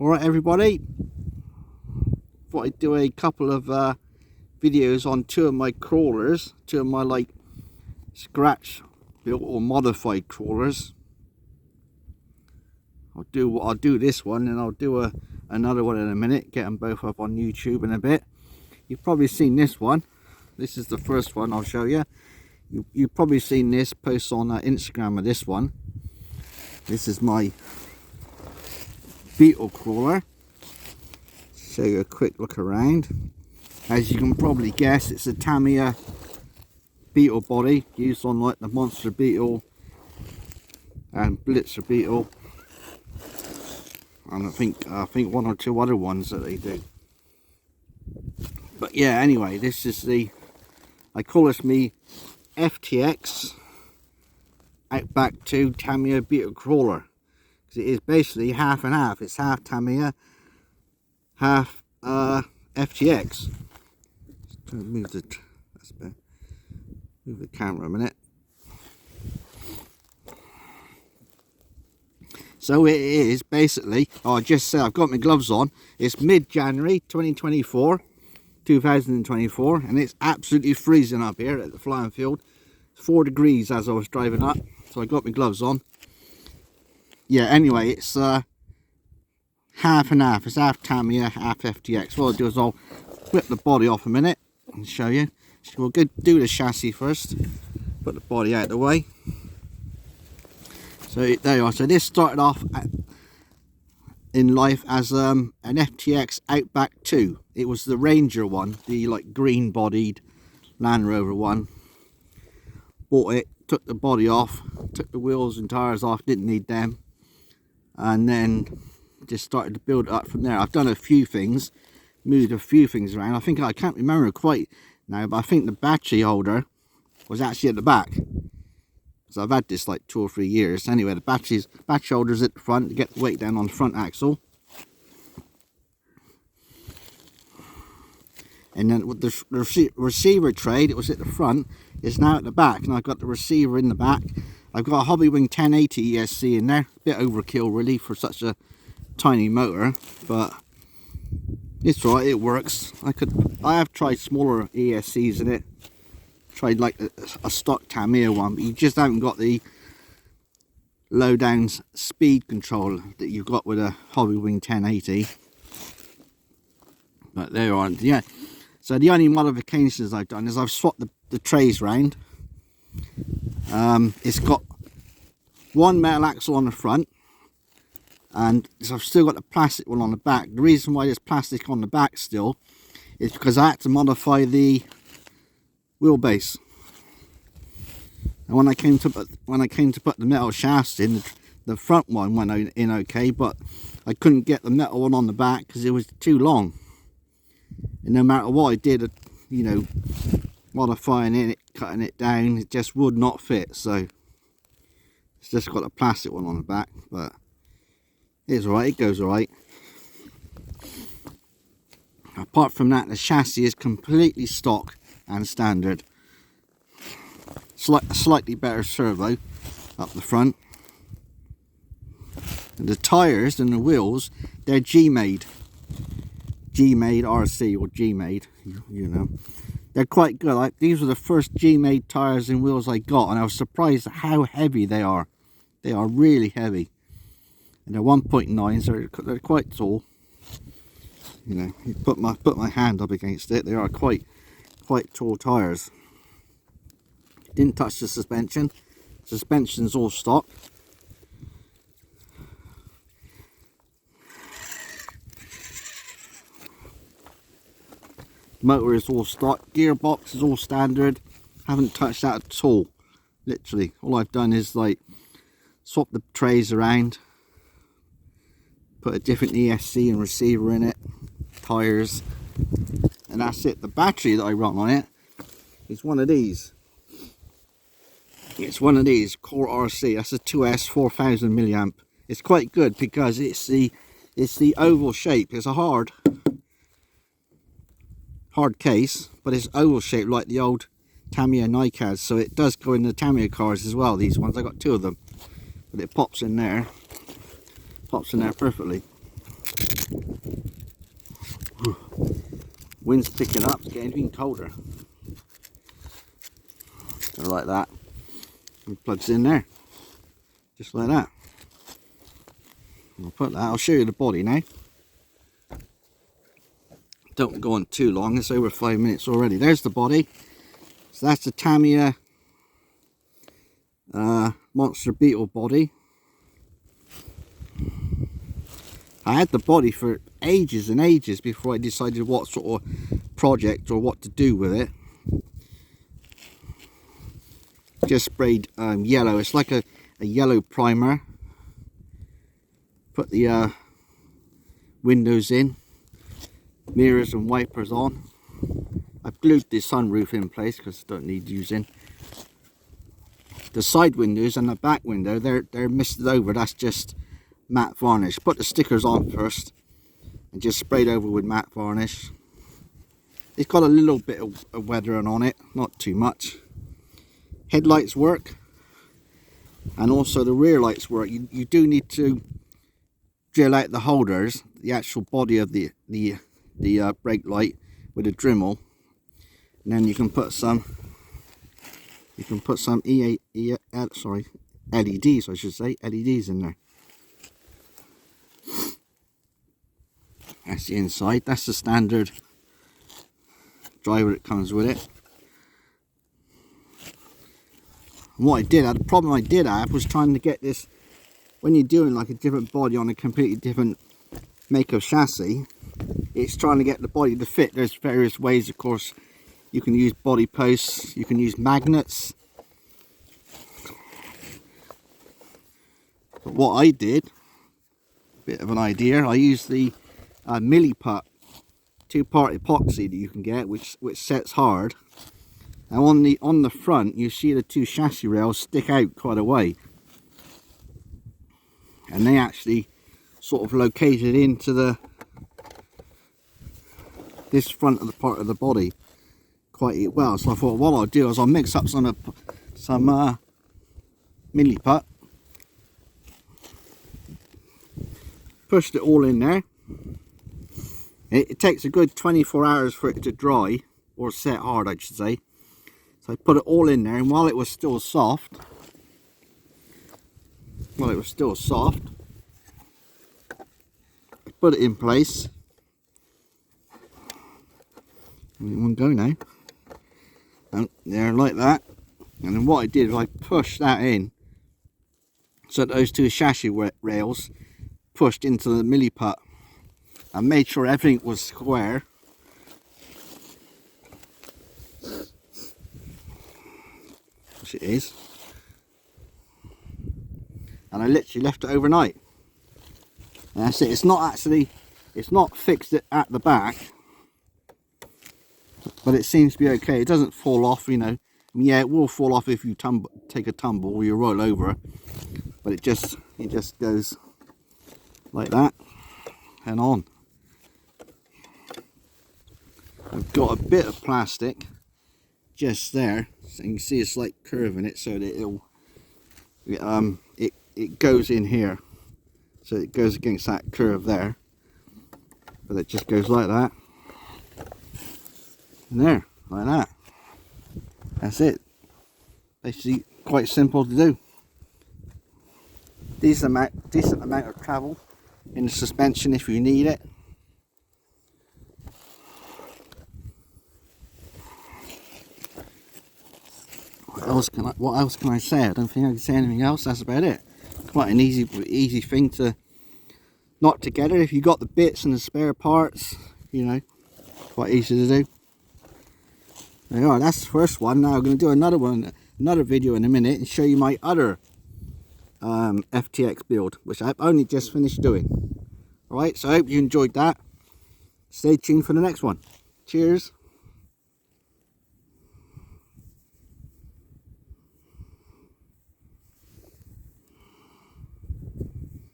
Alright everybody, thought I'd do a couple of videos on two of my crawlers, two of my like scratch built or modified crawlers. I'll do this one and I'll do another one in a minute, get them both up on YouTube in a bit. You've probably seen this one. This is the first one I'll show you. You've probably seen this post on Instagram of this one. This is my Beetle crawler. Show you a quick look around. As you can probably guess, it's a Tamiya Beetle body used on like the Monster Beetle and Blitzer Beetle, and I think one or two other ones that they do. But yeah, anyway, this is I call this me FTX Outback 2 Tamiya Beetle crawler, because it is basically half and half. It's half Tamiya, half FTX. Just trying to move the camera a minute. So it is basically, oh, I just said I've got my gloves on. It's mid-January 2024, and it's absolutely freezing up here at the flying field. It's 4 degrees as I was driving up, so I got my gloves on. Yeah, anyway, it's half and half. It's half Tamiya, half FTX. What I'll do is I'll flip the body off a minute and show you. So we'll do the chassis first, put the body out of the way. So there you are. So this started off in life as an FTX Outback 2. It was the Ranger one, the like green bodied Land Rover one. Bought it, took the body off, took the wheels and tires off, didn't need them, and then just started to build it up from there. I've done a few things, moved a few things around. I can't remember quite now, but I think the battery holder was actually at the back. So I've had this like 2 or 3 years. Anyway, the battery holder's at the front to get the weight down on the front axle. And then with the receiver tray that was at the front is now at the back, and I've got the receiver in the back. I've got a Hobbywing 1080 ESC in there. A bit overkill really for such a tiny motor, but it's right, it works. I have tried smaller ESCs in it. Tried like a stock Tamiya one, but you just haven't got the low down speed control that you've got with a Hobbywing 1080. But there you are. Yeah, so the only modifications I've done is I've swapped the trays round. It's got one metal axle on the front, and I've still got the plastic one on the back. The reason why there's plastic on the back still is because I had to modify the wheelbase, and when I came to put the metal shafts in, the front one went in okay, but I couldn't get the metal one on the back because it was too long. And no matter what I did, you know, modifying it, cutting it down, it just would not fit. So it's just got a plastic one on the back, but it's alright, it goes alright. Apart from that, the chassis is completely stock and standard. Slightly better servo up the front. And the tyres and the wheels, they're G-made RC or G-made, you know. They're quite good. These were the first G-made tyres and wheels I got, and I was surprised at how heavy they are. They are really heavy. And they're 1.9s, so they're quite tall. You know, you put my hand up against it, they are quite tall tyres. Didn't touch the suspension. Suspension's all stock. Motor is all stock. Gearbox is all standard. Haven't touched that at all. Literally, all I've done is like swap the trays around, put a different ESC and receiver in it, tyres, and that's it. The battery that I run on it is one of these. It's one of these Core RC. That's a 2S 4000 milliamp. It's quite good because it's the oval shape. It's a hard case, but it's oval shaped like the old Tamiya Nikas, so it does go in the Tamiya cars as well. These ones, I got 2 of them, but it pops in there perfectly. Wind's picking up, it's getting even colder. So like that. It plugs in there. Just like that. I'll put that, I'll show you the body now. Don't go on too long, it's over 5 minutes already. There's the body. So that's the Tamiya Monster Beetle body. I had the body for ages and ages before I decided what sort of project or what to do with it. Just sprayed yellow, it's like a yellow primer. Put the windows in, mirrors and wipers on. I've glued the sunroof in place because I don't need using. The side windows and the back window, they're misted over, that's just matte varnish. Put the stickers on first and just sprayed over with matte varnish. It's got a little bit of weathering on it, not too much. Headlights work, and also the rear lights work. You do need to drill out the holders, the actual body of the brake light with a Dremel, and then you can put some LEDs, I should say, LEDs in there. That's the inside. That's the standard driver that comes with it. And what I did, the problem I did have was trying to get this, when you're doing like a different body on a completely different make of chassis, it's trying to get the body to fit. There's various ways, of course. You can use body posts, you can use magnets. But what I did, a bit of an idea, I used the milliput 2-part epoxy that you can get, which sets hard. Now on the front, you see the two chassis rails stick out quite a way, and they actually sort of located into this front of the part of the body quite well. So I thought what I'll do is I'll mix up some milliput, pushed it all in there. It takes a good 24 hours for it to dry, or set hard I should say. So I put it all in there, and while it was still soft, I put it in place. One go now. And there, like that. And then what I did was I pushed that in, so that those two chassis rails pushed into the milliput. I made sure everything was square. Which it is. And I literally left it overnight. And that's it. It's not fixed at the back, but it seems to be okay. It doesn't fall off, you know. I mean, yeah, it will fall off if you take a tumble or you roll over, but it just goes like that and on. I've got a bit of plastic just there, so you can see a slight curve in it, so that it goes in here, so it goes against that curve there, but it just goes like that, and there, like that. That's it. Basically quite simple to do. Decent amount of travel in the suspension if you need it. What else can I say? I don't think I can say anything else. That's about it. Quite an easy thing to knot together if you got the bits and the spare parts. You know, quite easy to do. There you are. That's the first one. Now I'm going to do another video in a minute, and show you my other FTX build, which I've only just finished doing. Alright, so I hope you enjoyed that. Stay tuned for the next one. Cheers.